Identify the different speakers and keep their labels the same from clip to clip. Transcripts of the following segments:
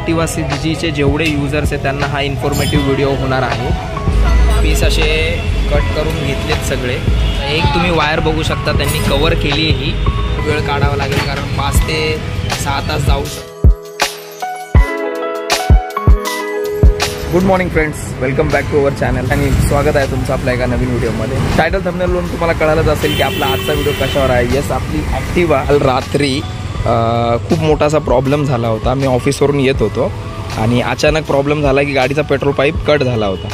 Speaker 1: Activa 6Gचे जेवढे users आहेत त्यांना हा इन्फॉर्मेटिव्ह व्हिडिओ होणार आहे। पीस असे कट करून घेतलेत सगळे। एक तुम्ही वायर बघू शकता त्यांनी कवर केली आहे, ही वेळ काढावा लागेल कारण 5 ते 6 तास जाऊ शकतो। Good morning friends, welcome back to our channel आणि स्वागत आहे तुमचं आपल्या एका नवीन व्हिडिओमध्ये। टायटल थंबनेलवरून तुम्हाला कळालंच असेल की आपला आजचा व्हिडिओ कशावर आहे। येस, आपली ॲक्टिवा रात्री खूप मोठासा प्रॉब्लेम झाला होता। मी ऑफिसवरून येत होतो आणि अचानक प्रॉब्लेम झाला की गाडीचा पेट्रोल पाईप कट झाला होता।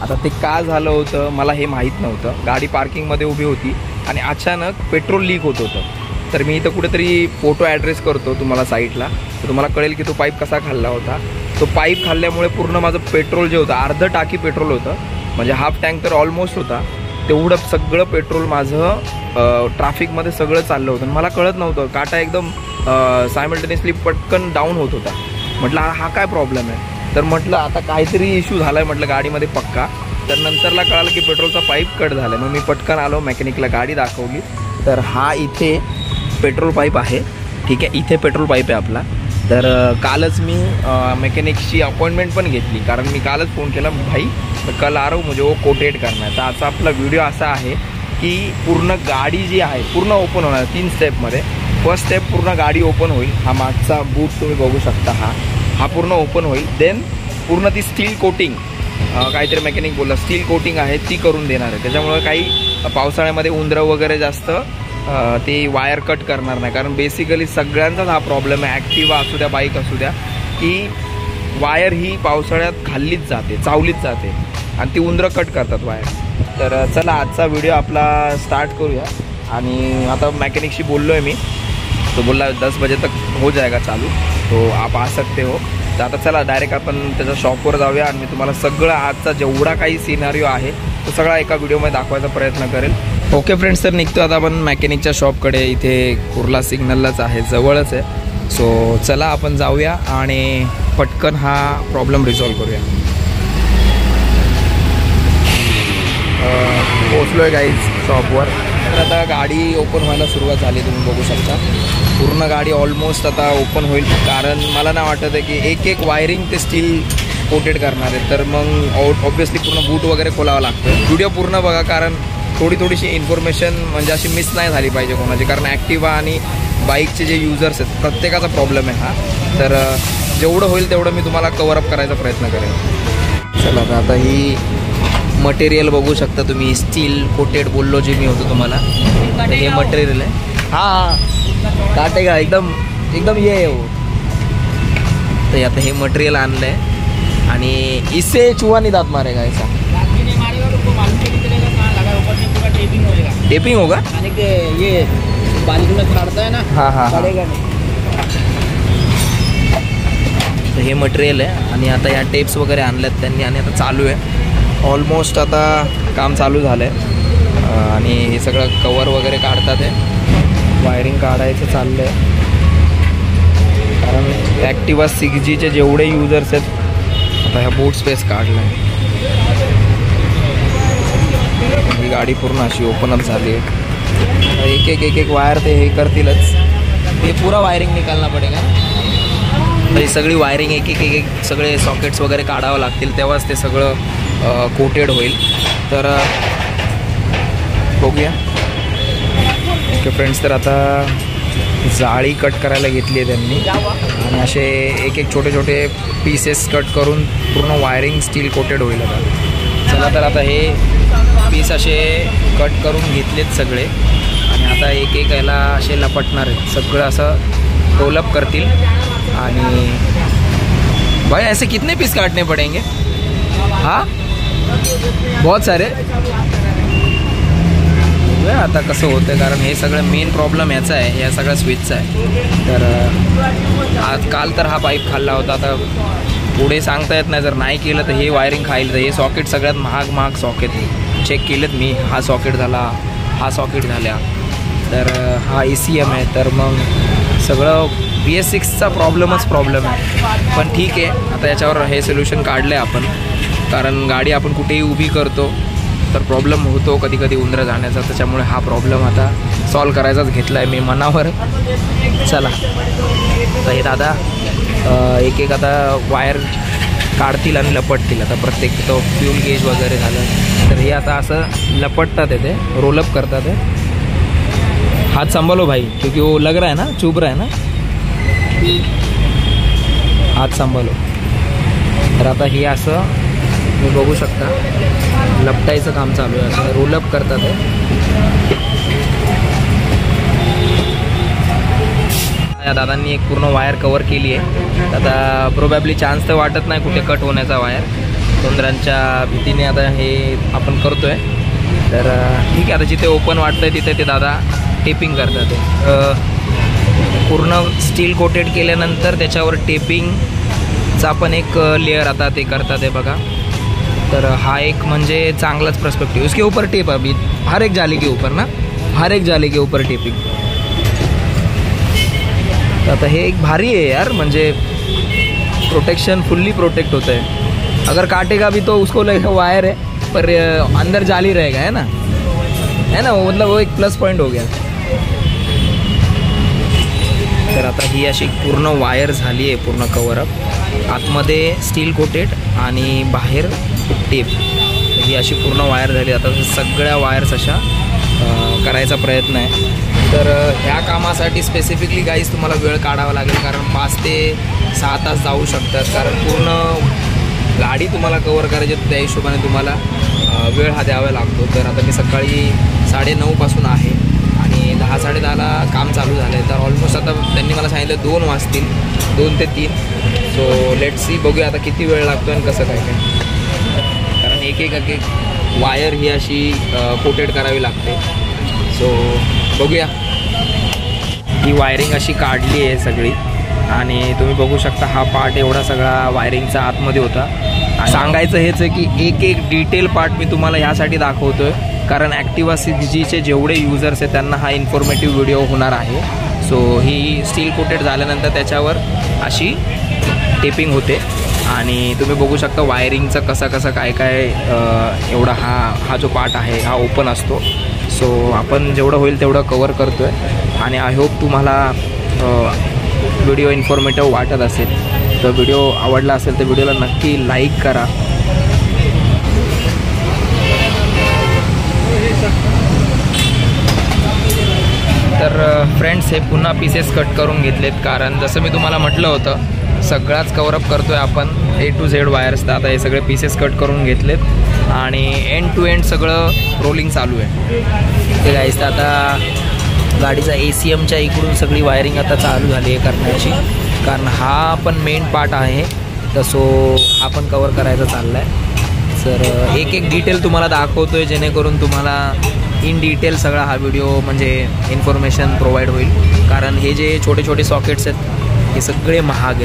Speaker 1: आता ते का झालं होतं मला हे माहीत नव्हतं। गाडी पार्किंगमध्ये उभी होती आणि अचानक पेट्रोल लीक होत होतं। तर मी इथं कुठेतरी फोटो ॲड्रेस करतो तुम्हाला साईटला, तर तुम्हाला कळेल की तो पाईप कसा खाल्ला होता। तो पाईप खाल्ल्यामुळे पूर्ण माझं पेट्रोल जे होतं, अर्ध टाकी पेट्रोल होतं, म्हणजे हाफ टँक तर ऑलमोस्ट होता, तेवढं सगळं पेट्रोल माझं ट्रॅफिकमध्ये सगळं चाललं होतं। मला कळत नव्हतं, काटा एकदम सायमल्टेनियसली पटकन डाऊन होत होता। म्हटलं हा काय प्रॉब्लेम आहे, तर म्हटलं आता काहीतरी इश्यू झाला आहे म्हटलं गाडीमध्ये पक्का। तर नंतरला कळालं की पेट्रोलचा पाईप कट झाला आहे। मग मी पटकन आलो, मेकॅनिकला गाडी दाखवली, तर हा इथे पेट्रोल पाईप आहे, ठीक आहे, इथे पेट्रोल पाईप आहे आपला। तर कालच मी मेकॅनिकची अपॉइंटमेंट पण घेतली, कारण मी कालच फोन केला, भाई कल आ रहा हूँ, मुझे वो कोटेड करना है। तर आजचा आपला व्हिडिओ असा आहे की पूर्ण गाडी जी आहे पूर्ण ओपन होणार 3 स्टेपमध्ये। फर्स्ट स्टेप पूर्ण गाडी ओपन होईल, हा मागचा बूट तुम्ही बघू शकता, हा पूर्ण ओपन होईल। देन पूर्ण ती स्टील कोटिंग, काहीतरी मेकॅनिक बोलला स्टील कोटिंग आहे ती करून देणार आहे। त्याच्यामुळे काही पावसाळ्यामध्ये उंदरं वगैरे जास्त ते वायर कट करणार नाही, कारण बेसिकली सगळ्यांचाच हा प्रॉब्लेम आहे, ॲक्टिवा असू द्या बाईक असू द्या, की वायर ही पावसाळ्यात खाल्लीच जाते, चावलीच जाते आणि ती उंदरं कट करतात वायर। तर चला आजचा व्हिडिओ आपला स्टार्ट करूया। आणि आता मेकॅनिकशी बोललो आहे मी, तो बोलला 10 बजे तक हो जाएगा चालू, तो आप आ सकते हो। तर आता चला डायरेक्ट आपण त्याच्या शॉपवर जाऊया आणि मी तुम्हाला सगळं आजचा जेवढा काही सिनारिओ आहे तो सगळा एका व्हिडिओमध्ये दाखवायचा प्रयत्न करेल। ओके फ्रेंड्स, तर निघतो आता आपण मेकॅनिकच्या शॉपकडे, इथे कुर्ला सिग्नललाच आहे, जवळच आहे। सो चला आपण जाऊया आणि पटकन हा प्रॉब्लेम रिझॉल्व करूया। पोचलो आहे गाईज शॉपवर। तर आता गाडी ओपन व्हायला सुरुवात झाली, तुम्ही बघू शकता पूर्ण गाडी ऑलमोस्ट आता ओपन होईल, कारण मला नाही वाटत आहे की एक वायरिंग ते स्टील कोटेड करणार आहे, तर मग ऑब्व्हियसली पूर्ण बूट वगैरे खोलावं लागतं। व्हिडिओ पूर्ण बघा, कारण थोडीशी इन्फॉर्मेशन म्हणजे अशी मिस नाही झाली पाहिजे कोणाची, कारण ॲक्टिवा आणि बाईकचे जे यूजर्स आहेत प्रत्येकाचा प्रॉब्लेम आहे हा। तर जेवढं होईल तेवढं मी तुम्हाला कव्हरअप करायचा प्रयत्न करेन। चला आता ही मटेरियल बघू शकता तुम्ही, स्टील कोटेड बोललो जे मी होतो तुम्हाला, हे मटेरियल आहे। हाँ काटेगा एकदम ये है वो। तर आता हे मटेरियल आणलं आहे आणि इससे चूहा नहीं दांत मारेगा, ऐसा टेपिंग होगा,
Speaker 2: ये बाल्टी में काटता है ना,
Speaker 1: हाँ
Speaker 2: पड़ेगा नहीं।
Speaker 1: तर हे मटेरियल आहे आणि आता या टेप्स वगैरे आणल्यात त्यांनी आणि आता चालू आहे, ऑलमोस्ट आता काम चालू झालं आहे आणि हे सगळं कवर वगैरे काढतात आहे, वायरिंग काढायचं चाललं आहे, कारण ॲक्टिवा 6Gचे जेवढे यूजर्स आहेत आता ह्या बूट स्पेस काढला आहे। ही गाडी पूर्ण अशी ओपनअप झाली आहे, एक वायर ते हे करतीलच, हे पूरा वायरिंग निकालना पडेगा। ही सगळी वायरिंग एक सगळे सॉकेट्स वगैरे काढावं लागतील, तेव्हाच ते सगळं कोटेड होईल। तर बघूया। ओके फ्रेंड्स, तर आता जाळी कट करायला घेतली आहे त्यांनी आणि असे एक छोटे पीसेस कट करून पूर्ण वायरिंग स्टील कोटेड होईल आता। चला तर आता हे पीस असे कट करून घेतलेत सगळे आणि आता एक याला असे लपटणार आहेत, सगळं असं रोलअप करतील। आणि भाई ऐसे कितने पीस काटने पड़ेंगे? हाँ बहुत सारे। आता कसं होतं, कारण हे सगळं मेन प्रॉब्लेम याचा आहे, या सगळ्या स्विचचा आहे। तर काल तर हा पाईप खाल्ला होता, आता पुढे सांगता येत नाही, जर नाही केलं तर हे वायरिंग खाईल। तर हे सॉकेट सगळ्यात महाग सॉकेट चेक केलेत मी, हा सॉकेट झाला, हा सॉकेट झाला, तर हा ECM आहे। तर मग सगळं BS6चा प्रॉब्लेम आहे, पण ठीक आहे, आता याच्यावर हे सोल्युशन काढलं आहे आपण, कारण गाडी आपण कुठेही उभी करतो तर प्रॉब्लेम होतो कधी उंदरं जाण्याचा, त्याच्यामुळे हा प्रॉब्लेम आता सॉल्व करायचाच घेतला आहे मी मनावर। चला तर हे दादा एक एक आता वायर काढतील आणि लपटतील. आता प्रत्येक तो फ्यूल गेज वगैरे झालं तर हे आता असं लपटतात आहे, ते रोलअप करतात आहे. हाथ संभालो भाई, क्योंकि वो लग रहा है ना, चुभ रहा है ना, हाथ संभालो. तर आता हे असं तुम्ही बघू शकता लपटायचं काम चालू आहे, असं रोलअप करतात आहे. या दादांनी एक पूर्ण वायर कवर केली आहे. आता प्रोबॅबली चान्स तर वाटत नाही कुठे कट होण्याचा वायर, तोंदरांच्या भीतीने आता हे आपण करतोय. तर ठीक आहे, आता जिथे ओपन वाटतंय तिथे ते दादा टेपिंग करतात आहे. पूर्ण स्टील कोटेड केल्यानंतर त्याच्यावर टेपिंगचा पण एक लेअर आता ते करतात आहे बघा. तर हा एक म्हणजे चांगलाच पर्स्पेक्टिव्ह. उसके ऊपर टेप अभी हर एक जाली के ऊपर ना, हर एक जाली के ऊपर टेपिंग. तर आता हे एक भारी आहे यार, म्हणजे प्रोटेक्शन फुल्ली प्रोटेक्ट होता है. अगर काटेगा भी तो उसको लगेगा वायर है पर अंदर जाली रहेगा, है ना, मतलब वो एक प्लस पॉइंट हो गया. तर आता ही अशी पूर्ण वायर झाली आहे, पूर्ण कवरअप. आतमध्ये स्टील कोटेड आणि बाहेर टेप. ही अशी पूर्ण वायर झाली. आता सगळ्या वायर्स अशा करायचा प्रयत्न आहे. तर ह्या कामासाठी स्पेसिफिकली गाईज तुम्हाला वेळ काढावा लागेल, कारण 5 ते 6 तास जाऊ शकतात. कारण पूर्ण गाडी तुम्हाला कवर करायची, त्या हिशोबाने तुम्हाला वेळ हा द्यावा लागतो. तर आता मी सकाळी 9:30 पासून आहे आणि 10-10:30ला काम चालू झालं आहे. तर ऑलमोस्ट आता त्यांनी मला सांगितलं 2 वाजतील, 2 ते 3. सो लेट सी, बघूया आता किती वेळ लागतो आणि कसं काय काय. कारण एक एक वायर ही अशी कोटेड करावी लागते. सो बघूया. ही वायरिंग अशी काढली आहे सगळी आणि तुम्ही बघू शकता हा पार्ट एवढा सगळा वायरिंगचा आतमध्ये होता. सांगायचं हेच आहे की एक एक डिटेल पार्ट मी तुम्हाला ह्यासाठी दाखवतो आहे कारण ॲक्टिवा CGचे जेवढे युजर्स आहेत त्यांना हा इन्फॉर्मेटिव्ह व्हिडिओ होणार आहे. सो ही स्टील कोटेड झाल्यानंतर त्याच्यावर अशी टेपिंग होते आणि तुम्ही बघू शकता वायरिंगचं कसं काय काय एवढा हा जो पार्ट आहे हा ओपन असतो. सो आपण जेवढं होईल तेवढं कवर करतो आहे आणि आय होप तुम्हाला व्हिडिओ इन्फॉर्मेटिव्ह वाटत असेल. तर व्हिडिओ आवडला असेल तर व्हिडिओला नक्की लाईक करा. तर फ्रेंड्स हे पुन्हा पीसेस कट करून घेतलेत कारण जसं मी तुम्हाला म्हटलं होतं सगळाच कवरअप करतो आहे आपण A to Z वायर्स. तर आता हे सगळे पीसेस कट करून घेतलेत आणि एंड टू एंड सगळं रोलिंग चालू आहे. ते गाईस तर आता गाडीचा ACMच्या इकडून सगळी वायरिंग आता चालू झाली आहे करण्याची, कारण हा पण मेन पार्ट आहे. तर सो हा पण कवर करायचा चालला आहे. तर एक एक डिटेल तुम्हाला दाखवतो आहे जेणेकरून तुम्हाला इन डिटेल सगळा हा व्हिडिओ म्हणजे इन्फॉर्मेशन प्रोव्हाइड होईल. कारण हे जे छोटे छोटे सॉकेट्स आहेत हे सगळे महाग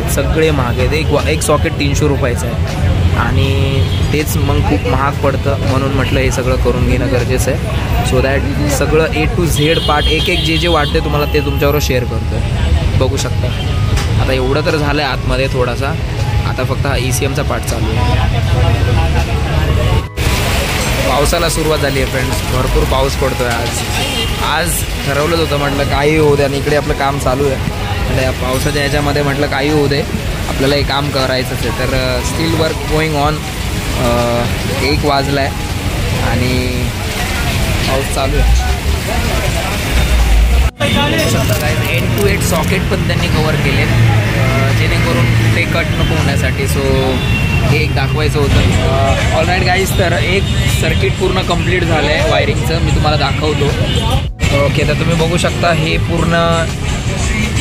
Speaker 1: आहेत. एक सॉकेट 300 रुपयाचं आहे आणि तेच मग खूप महाग पडतं. म्हणून म्हटलं हे सगळं करून घेणं गरजेचं आहे. सो दॅट सगळं A to Z पार्ट एक एक जे वाटते तुम्हाला ते तुमच्याबरोबर शेअर करतो आहे. बघू शकता आता एवढं तर झालं आहे आतमध्ये थोडासा, आता फक्त हा ECMचा पार्ट चालू आहे. पावसाला सुरुवात झाली आहे फ्रेंड्स, भरपूर पाऊस पडतो आहे आज ठरवलंच होतं म्हटलं काही होऊ दे आणि इकडे आपलं काम चालू आहे. म्हणजे या पावसाच्या ह्याच्यामध्ये म्हटलं काही होऊ दे आपल्याला हे काम करायचंच आहे. तर स्टील वर्क गोईंग ऑन. 1 वाजला आहे आणि पाऊस चालू आहे. एंड टू एंड सॉकेट पण त्यांनी कवर केले जेणेकरून ते कट नको होण्यासाठी. सो हे एक दाखवायचं होतं. ऑलराईट गाईज, तर एक सर्किट पूर्ण कंप्लीट झालं आहे वायरिंगचं, मी तुम्हाला दाखवतो. ओके, तर तुम्ही बघू शकता हे पूर्ण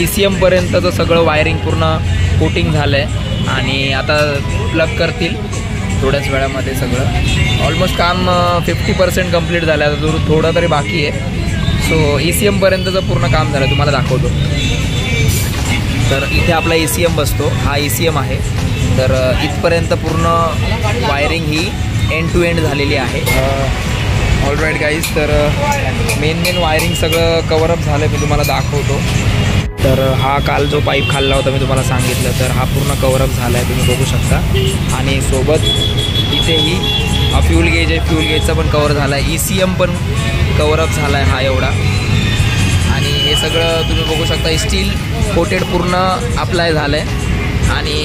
Speaker 1: ECMपर्यंतचं सगळं वायरिंग पूर्ण कोटिंग झालं आहे आणि आता प्लग करतील थोड्याच वेळामध्ये सगळं. ऑलमोस्ट काम 50% कंप्लीट झालं आहे, आता थोडं तरी बाकी आहे. सो ECMपर्यंतचं पूर्ण काम झालं, तुम्हाला दाखवतो. तर इथे आपला ECM बसतो, हा ECM आहे. तर इथपर्यंत पूर्ण वायरिंग ही एंड टू एंड झालेली आहे. ऑलराईट गाईज, तर मेन वायरिंग सगळं कवरअप झालं आहे, मी तुम्हाला दाखवतो. तर हा काल जो पाईप खाल्ला होता मी तुम्हाला सांगितलं, तर हा पूर्ण कवरअप झाला आहे, तुम्ही बघू शकता. आणि सोबत इथेही हा फ्यूल गेज आहे, फ्यूल गेजचा पण कवर झाला आहे. ECM पण कवरअप झाला आहे हा एवढा. आणि हे सगळं तुम्ही बघू शकता स्टील कोटेड पूर्ण अप्लाय झालं आहे. आणि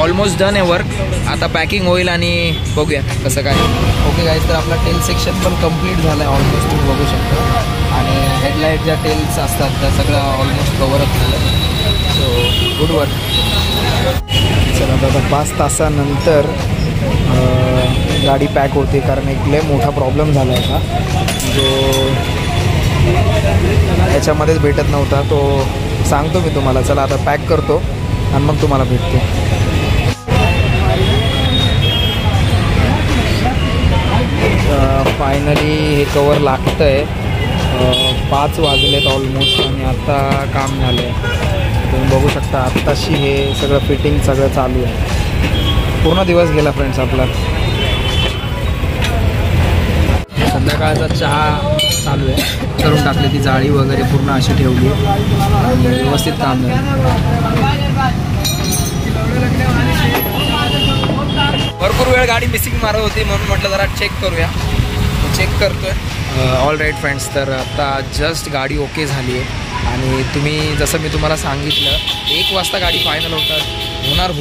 Speaker 1: ऑलमोस्ट डन आहे वर्क. आता पॅकिंग होईल आणि बघूया कसं काय. ओके गाईज, तर आपला टेल सेक्शन पण कंप्लीट झाला आहे ऑलमोस्ट, तुम्ही बघू शकता. आणि हेडलाईट ज्या टेल्स असतात त्या सगळ्या ऑलमोस्ट कवरअप झालं. So good work. चला आता 5 तासानंतर गाडी पॅक होते, कारण एक लय मोठा प्रॉब्लेम झाला होता जो याच्यामध्येच भेटत नव्हता. तो सांगतो मी तुम्हाला. चला आता पॅक करतो आणि मग तुम्हाला भेटतो. फायनली हे कवर लागतं आहे. 5 वाजलेत ऑलमोस्ट आणि आता काम झालं आहे. तुम्ही बघू शकता आत्ताशी हे सगळं फिटिंग सगळं चालू आहे. पूर्ण दिवस गेला फ्रेंड्स आपला. संध्याकाळचा चहा चालू आहे. करून टाकली ती जाळी वगैरे पूर्ण अशी ठेवली आणि व्यवस्थित काम झालं. भरपूर वेळ गाडी मिसिंग मारत होती म्हणून म्हटलं जरा चेक करूया. चेक करतोय. ऑल राईट फ्रेंड्स, तर आता जस्ट गाडी ओके झाली आहे. आणि तुम्ही जसं मी तुम्हाला सांगितलं 1 वाजता गाडी फायनल होणार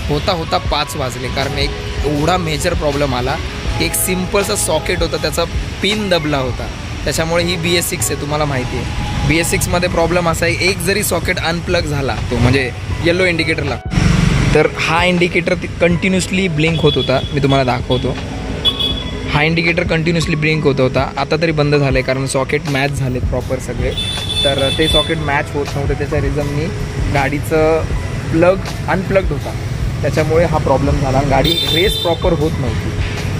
Speaker 1: होता 5 वाजले. कारण एक एवढा मेजर प्रॉब्लेम आला. एक सिम्पलचा सॉकेट होता, त्याचा पिन दबला होता. त्याच्यामुळे ही BS6 आहे, तुम्हाला माहिती आहे. BS6मध्ये प्रॉब्लेम असा आहे, एक जरी सॉकेट अनप्लग झाला तो म्हणजे येलो इंडिकेटरला, तर हा इंडिकेटर कंटिन्युअसली ब्लिंक होत होता. मी तुम्हाला दाखवतो. हा इंडिकेटर कंटिन्युअसली ब्लिंक होत होता. आता तरी बंद झालं आहे कारण सॉकेट मॅच झाले प्रॉपर सगळे. तर ते सॉकेट मॅच होत नव्हतं, त्याच्या रिझननी गाडीचं प्लग अनप्लग्ड होता. त्याच्यामुळे हा प्रॉब्लेम झाला. गाडी रेस प्रॉपर होत नव्हती.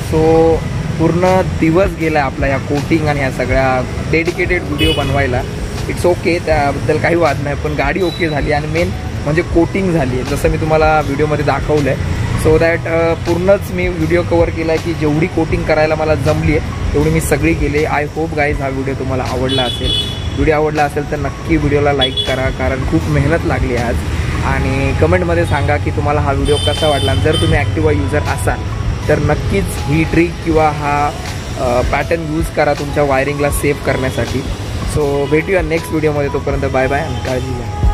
Speaker 1: सो पूर्ण दिवस गेला आपला या कोटिंग आणि ह्या सगळ्या डेडिकेटेड व्हिडिओ बनवायला. इट्स ओके, त्याबद्दल काही वाद नाही. पण गाडी ओके झाली आणि मेन म्हणजे कोटिंग झाली आहे, जसं मी तुम्हाला व्हिडिओमध्ये दाखवलं आहे. सो दॅट पूर्णच मी व्हिडिओ कवर केला आहे की जेवढी कोटिंग करायला मला जमली आहे तेवढी मी सगळी केली. आय होप गाईज हा व्हिडिओ तुम्हाला आवडला असेल. व्हिडिओ आवडला असेल तर नक्की व्हिडिओला लाईक करा, कारण खूप मेहनत लागली आज. आणि कमेंटमध्ये सांगा की तुम्हाला हा व्हिडिओ कसा वाटला. जर तुम्ही ॲक्टिवा युजर असाल तर नक्कीच ही ट्रिक किंवा हा पॅटर्न यूज करा तुमच्या वायरिंगला सेव्ह करण्यासाठी. सो भेटूया नेक्स्ट व्हिडिओमध्ये. तोपर्यंत बाय बाय आणि काळजी घ्या.